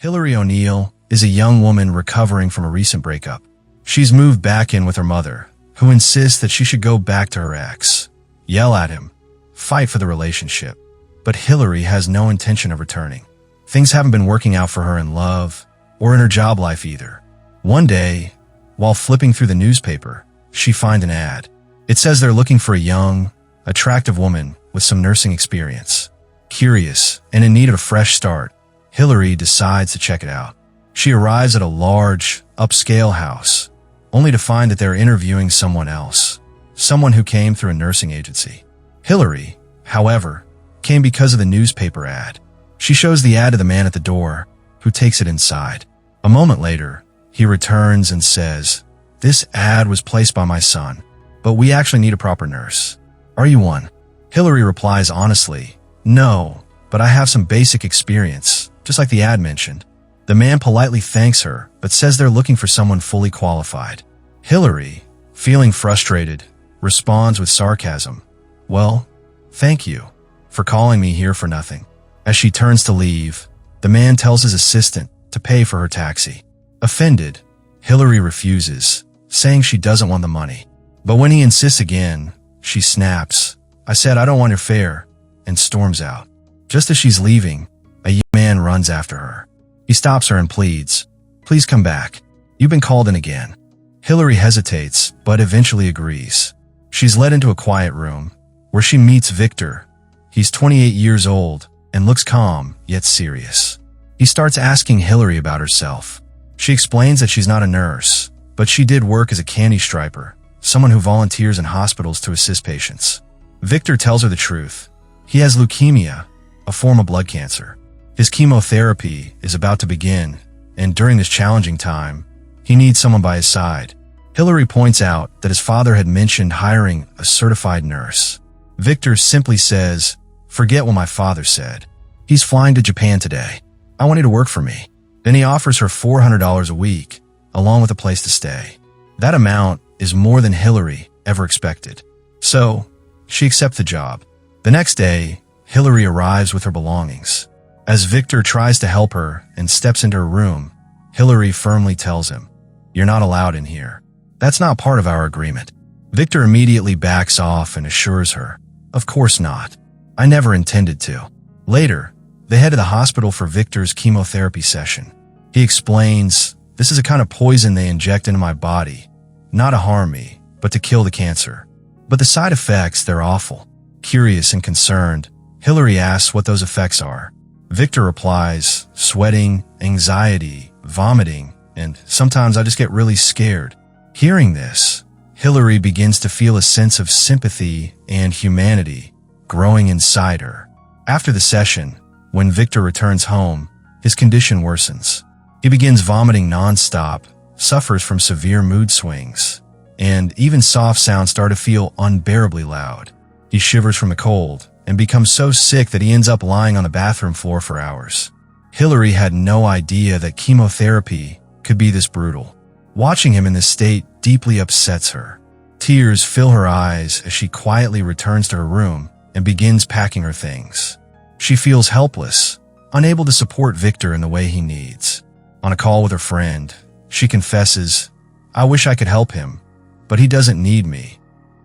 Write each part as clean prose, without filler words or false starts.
Hillary O'Neill is a young woman recovering from a recent breakup. She's moved back in with her mother, who insists that she should go back to her ex, yell at him, fight for the relationship. But Hillary has no intention of returning. Things haven't been working out for her in love or in her job life either. One day, while flipping through the newspaper, she finds an ad. It says they're looking for a young, attractive woman with some nursing experience. Curious and in need of a fresh start, Hillary decides to check it out. She arrives at a large, upscale house, only to find that they're interviewing someone else, someone who came through a nursing agency. Hillary, however, came because of the newspaper ad. She shows the ad to the man at the door, who takes it inside. A moment later, he returns and says, "This ad was placed by my son, but we actually need a proper nurse. Are you one?" Hillary replies honestly, "No, but I have some basic experience, just like the ad mentioned." The man politely thanks her, but says they're looking for someone fully qualified. Hillary, feeling frustrated, responds with sarcasm, "Well, thank you for calling me here for nothing." As she turns to leave, the man tells his assistant to pay for her taxi. Offended, Hillary refuses, saying she doesn't want the money. But when he insists again, she snaps, "I said I don't want your fare," and storms out. Just as she's leaving, a young man runs after her. He stops her and pleads, "Please come back. You've been called in again." Hillary hesitates, but eventually agrees. She's led into a quiet room, where she meets Victor. He's 28 years old and looks calm, yet serious. He starts asking Hillary about herself. She explains that she's not a nurse, but she did work as a candy striper, someone who volunteers in hospitals to assist patients. Victor tells her the truth. He has leukemia, a form of blood cancer. His chemotherapy is about to begin, and during this challenging time, he needs someone by his side. Hillary points out that his father had mentioned hiring a certified nurse. Victor simply says, "Forget what my father said. He's flying to Japan today. I want you to work for me." Then he offers her $400 a week, along with a place to stay. That amount is more than Hillary ever expected. So, she accepts the job. The next day, Hillary arrives with her belongings. As Victor tries to help her and steps into her room, Hillary firmly tells him, "You're not allowed in here. That's not part of our agreement." Victor immediately backs off and assures her, "Of course not. I never intended to." Later, they head to the hospital for Victor's chemotherapy session. He explains, "This is a kind of poison they inject into my body, not to harm me, but to kill the cancer. But the side effects, they're awful." Curious and concerned, Hillary asks what those effects are. Victor replies, "Sweating, anxiety, vomiting, and sometimes I just get really scared." Hearing this, Hillary begins to feel a sense of sympathy and humanity growing inside her. After the session, when Victor returns home, his condition worsens. He begins vomiting nonstop, suffers from severe mood swings, and even soft sounds start to feel unbearably loud. He shivers from the cold and becomes so sick that he ends up lying on the bathroom floor for hours. Hillary had no idea that chemotherapy could be this brutal. Watching him in this state deeply upsets her. Tears fill her eyes as she quietly returns to her room and begins packing her things. She feels helpless, unable to support Victor in the way he needs. On a call with her friend, she confesses, "I wish I could help him, but he doesn't need me.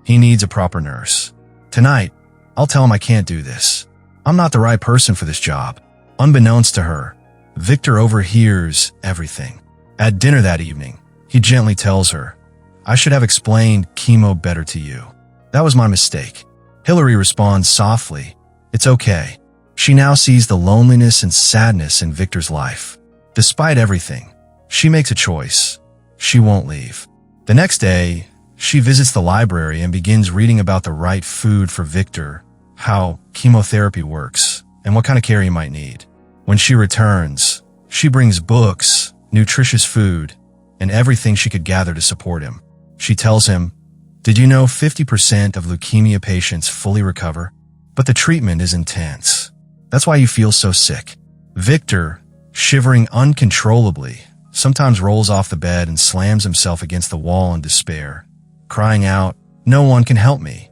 He needs a proper nurse. Tonight, I'll tell him I can't do this. I'm not the right person for this job." Unbeknownst to her, Victor overhears everything. At dinner that evening, he gently tells her, "I should have explained chemo better to you. That was my mistake." Hillary responds softly, "It's okay." She now sees the loneliness and sadness in Victor's life. Despite everything, she makes a choice. She won't leave. The next day, she visits the library and begins reading about the right food for Victor, how chemotherapy works, and what kind of care he might need. When she returns, she brings books, nutritious food, and everything she could gather to support him. She tells him, "Did you know 50% of leukemia patients fully recover? But the treatment is intense. That's why you feel so sick." Victor, shivering uncontrollably, sometimes rolls off the bed and slams himself against the wall in despair, crying out, "No one can help me."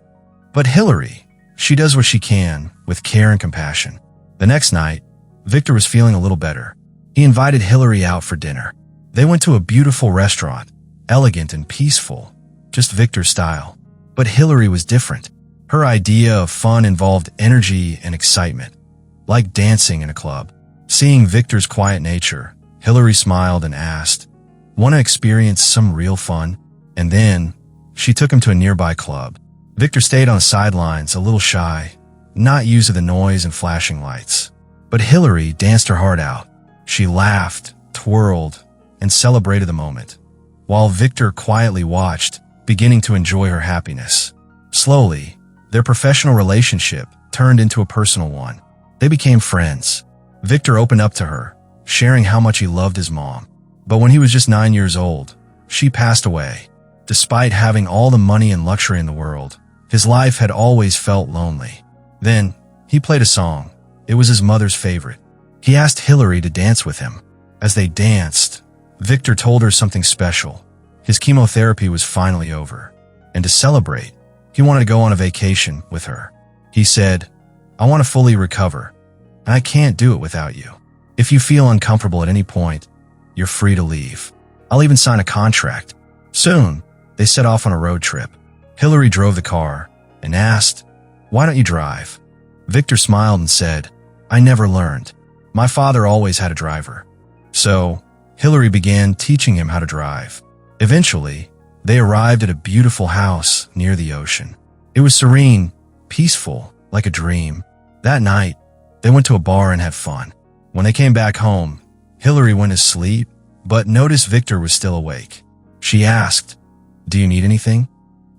But Hillary, she does what she can with care and compassion. The next night, Victor was feeling a little better. He invited Hillary out for dinner. They went to a beautiful restaurant, elegant and peaceful, just Victor's style. But Hillary was different. Her idea of fun involved energy and excitement, like dancing in a club. Seeing Victor's quiet nature, Hillary smiled and asked, "Want to experience some real fun?" And then, she took him to a nearby club. Victor stayed on the sidelines, a little shy, not used to the noise and flashing lights. But Hillary danced her heart out. She laughed, twirled, and celebrated the moment, while Victor quietly watched, beginning to enjoy her happiness. Slowly, their professional relationship turned into a personal one. They became friends. Victor opened up to her, sharing how much he loved his mom. But when he was just 9 years old, she passed away. Despite having all the money and luxury in the world, his life had always felt lonely. Then, he played a song. It was his mother's favorite. He asked Hillary to dance with him. As they danced, Victor told her something special. His chemotherapy was finally over. And to celebrate, he wanted to go on a vacation with her. He said, "I want to fully recover, and I can't do it without you. If you feel uncomfortable at any point, you're free to leave. I'll even sign a contract." Soon, they set off on a road trip. Hillary drove the car and asked, "Why don't you drive?" Victor smiled and said, "I never learned. My father always had a driver." So, Hillary began teaching him how to drive. Eventually, they arrived at a beautiful house near the ocean. It was serene, peaceful, like a dream. That night, they went to a bar and had fun. When they came back home, Hillary went to sleep, but noticed Victor was still awake. She asked, "Do you need anything?"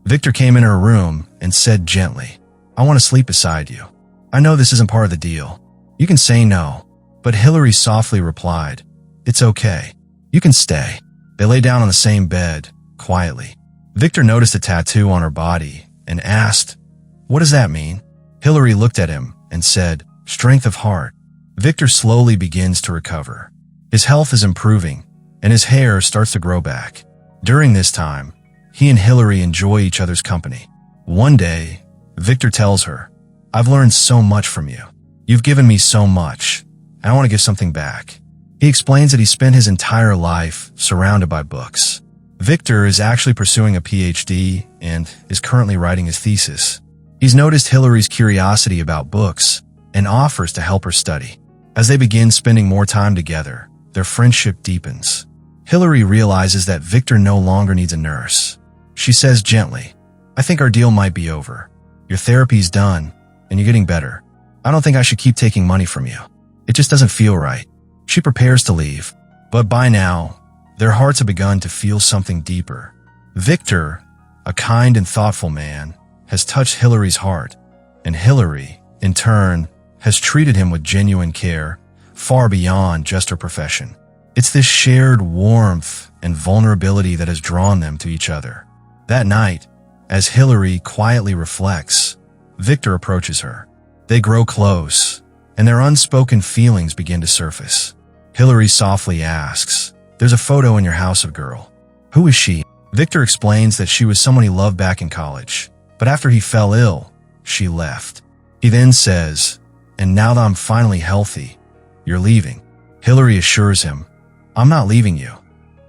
Victor came in her room and said gently, "I want to sleep beside you. I know this isn't part of the deal. You can say no." But Hillary softly replied, "It's okay. You can stay." They lay down on the same bed, quietly. Victor noticed a tattoo on her body and asked, "What does that mean?" Hillary looked at him and said, "Strength of heart." Victor slowly begins to recover. His health is improving, and his hair starts to grow back. During this time, he and Hillary enjoy each other's company. One day, Victor tells her, "I've learned so much from you. You've given me so much, and I want to give something back." He explains that he spent his entire life surrounded by books. Victor is actually pursuing a PhD and is currently writing his thesis. He's noticed Hillary's curiosity about books and offers to help her study. As they begin spending more time together, their friendship deepens. Hillary realizes that Victor no longer needs a nurse. She says gently, "I think our deal might be over. Your therapy's done, and you're getting better. I don't think I should keep taking money from you. It just doesn't feel right." She prepares to leave, but by now, their hearts have begun to feel something deeper. Victor, a kind and thoughtful man, has touched Hillary's heart, and Hillary, in turn, has treated him with genuine care, far beyond just her profession. It's this shared warmth and vulnerability that has drawn them to each other. That night, as Hillary quietly reflects, Victor approaches her. They grow close, and their unspoken feelings begin to surface. Hillary softly asks, "There's a photo in your house of a girl. Who is she?" Victor explains that she was someone he loved back in college, but after he fell ill, she left. He then says, "And now that I'm finally healthy, you're leaving." Hillary assures him, "I'm not leaving you.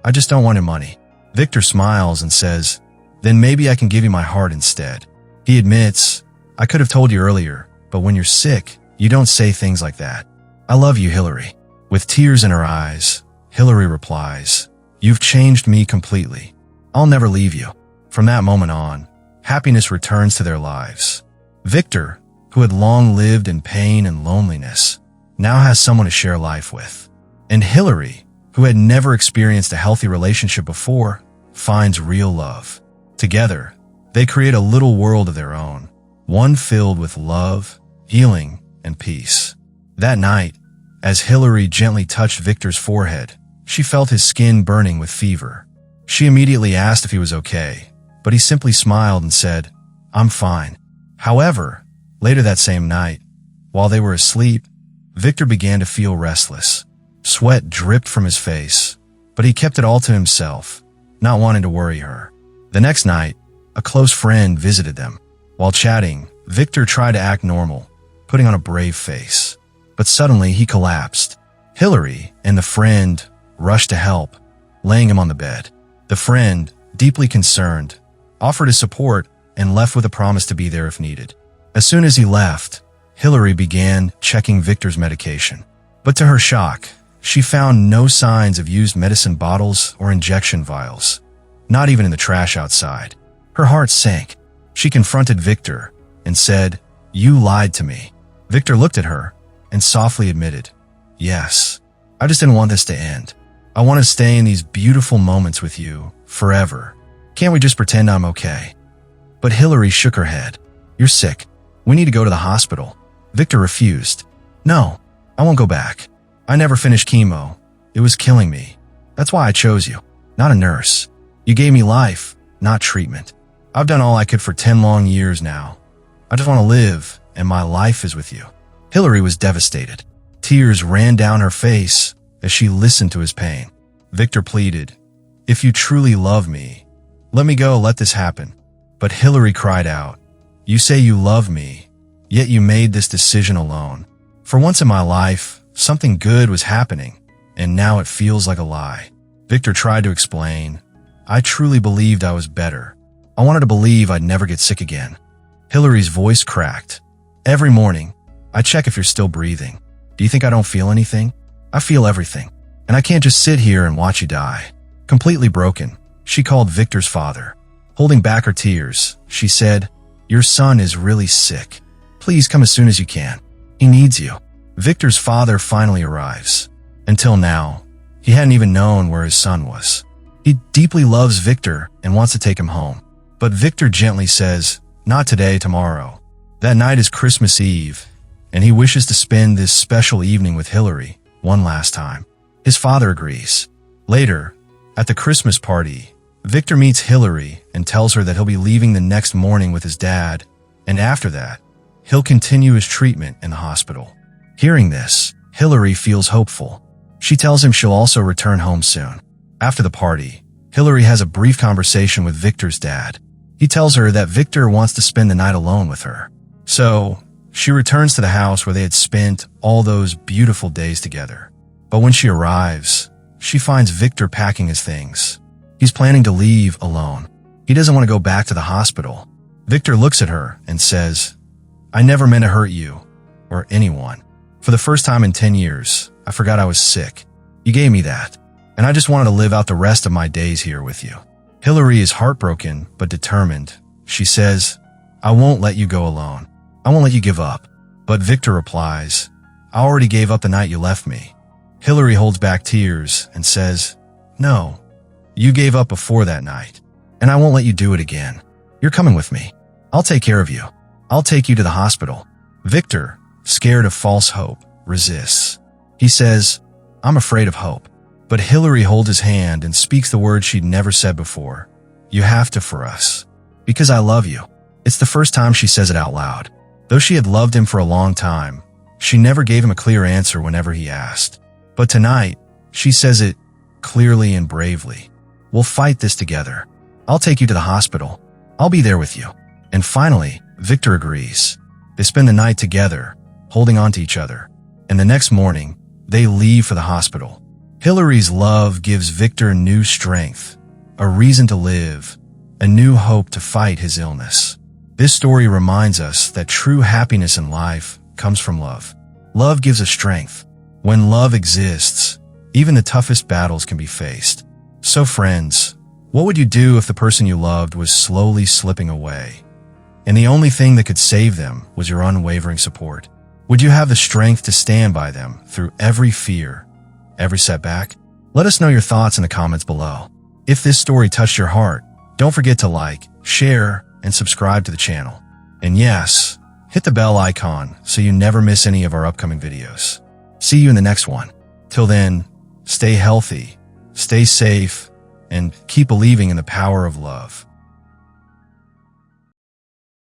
I just don't want your money." Victor smiles and says, "Then maybe I can give you my heart instead." He admits, "I could have told you earlier, but when you're sick, you don't say things like that. I love you, Hillary." With tears in her eyes, Hillary replies, "You've changed me completely. I'll never leave you." From that moment on, happiness returns to their lives. Victor, who had long lived in pain and loneliness, now has someone to share life with. And Hillary, who had never experienced a healthy relationship before, finds real love. Together, they create a little world of their own, one filled with love, healing, and peace. That night, as Hillary gently touched Victor's forehead, she felt his skin burning with fever. She immediately asked if he was okay, but he simply smiled and said, "I'm fine." However, later that same night, while they were asleep, Victor began to feel restless. Sweat dripped from his face, but he kept it all to himself, not wanting to worry her. The next night, a close friend visited them. While chatting, Victor tried to act normal, putting on a brave face. But suddenly he collapsed. Hillary and the friend rushed to help, laying him on the bed. The friend, deeply concerned, offered his support and left with a promise to be there if needed. As soon as he left, Hillary began checking Victor's medication. But to her shock, she found no signs of used medicine bottles or injection vials, not even in the trash outside. Her heart sank. She confronted Victor and said, "You lied to me." Victor looked at her and softly admitted, "Yes, I just didn't want this to end. I want to stay in these beautiful moments with you forever. Can't we just pretend I'm okay?" But Hillary shook her head. "You're sick. We need to go to the hospital." Victor refused. "No, I won't go back. I never finished chemo. It was killing me. That's why I chose you, not a nurse. You gave me life, not treatment. I've done all I could for 10 long years now. I just want to live, and my life is with you." Hillary was devastated. Tears ran down her face as she listened to his pain. Victor pleaded, "If you truly love me, let me go, let this happen." But Hillary cried out, "You say you love me, yet you made this decision alone. For once in my life, something good was happening, and now it feels like a lie." Victor tried to explain, "I truly believed I was better. I wanted to believe I'd never get sick again." Hillary's voice cracked. "Every morning, I check if you're still breathing. Do you think I don't feel anything? I feel everything. And I can't just sit here and watch you die." Completely broken, she called Victor's father. Holding back her tears, she said, "Your son is really sick. Please come as soon as you can. He needs you." Victor's father finally arrives. Until now, he hadn't even known where his son was. He deeply loves Victor and wants to take him home. But Victor gently says, "Not today, tomorrow." That night is Christmas Eve, and he wishes to spend this special evening with Hillary one last time. His father agrees. Later, at the Christmas party, Victor meets Hillary and tells her that he'll be leaving the next morning with his dad, and after that, he'll continue his treatment in the hospital. Hearing this, Hillary feels hopeful. She tells him she'll also return home soon. After the party, Hillary has a brief conversation with Victor's dad. He tells her that Victor wants to spend the night alone with her. So, she returns to the house where they had spent all those beautiful days together. But when she arrives, she finds Victor packing his things. He's planning to leave alone. He doesn't want to go back to the hospital. Victor looks at her and says, "I never meant to hurt you, or anyone. For the first time in 10 years, I forgot I was sick. You gave me that, and I just wanted to live out the rest of my days here with you." Hillary is heartbroken but determined. She says, "I won't let you go alone. I won't let you give up." But Victor replies, "I already gave up the night you left me." Hillary holds back tears and says, "No, you gave up before that night, and I won't let you do it again. You're coming with me. I'll take care of you. I'll take you to the hospital." Victor, scared of false hope, resists. He says, "I'm afraid of hope." But Hillary holds his hand and speaks the words she'd never said before. "You have to for us. Because I love you." It's the first time she says it out loud. Though she had loved him for a long time, she never gave him a clear answer whenever he asked. But tonight, she says it clearly and bravely. "We'll fight this together. I'll take you to the hospital. I'll be there with you." And finally, Victor agrees. They spend the night together, holding on to each other. And the next morning, they leave for the hospital. Hillary's love gives Victor new strength, a reason to live, a new hope to fight his illness. This story reminds us that true happiness in life comes from love. Love gives us strength. When love exists, even the toughest battles can be faced. So friends, what would you do if the person you loved was slowly slipping away, and the only thing that could save them was your unwavering support? Would you have the strength to stand by them through every fear, every setback? Let us know your thoughts in the comments below. If this story touched your heart, don't forget to like, share, and subscribe to the channel. And yes, hit the bell icon so you never miss any of our upcoming videos. See you in the next one. Till then, stay healthy, stay safe, and keep believing in the power of love.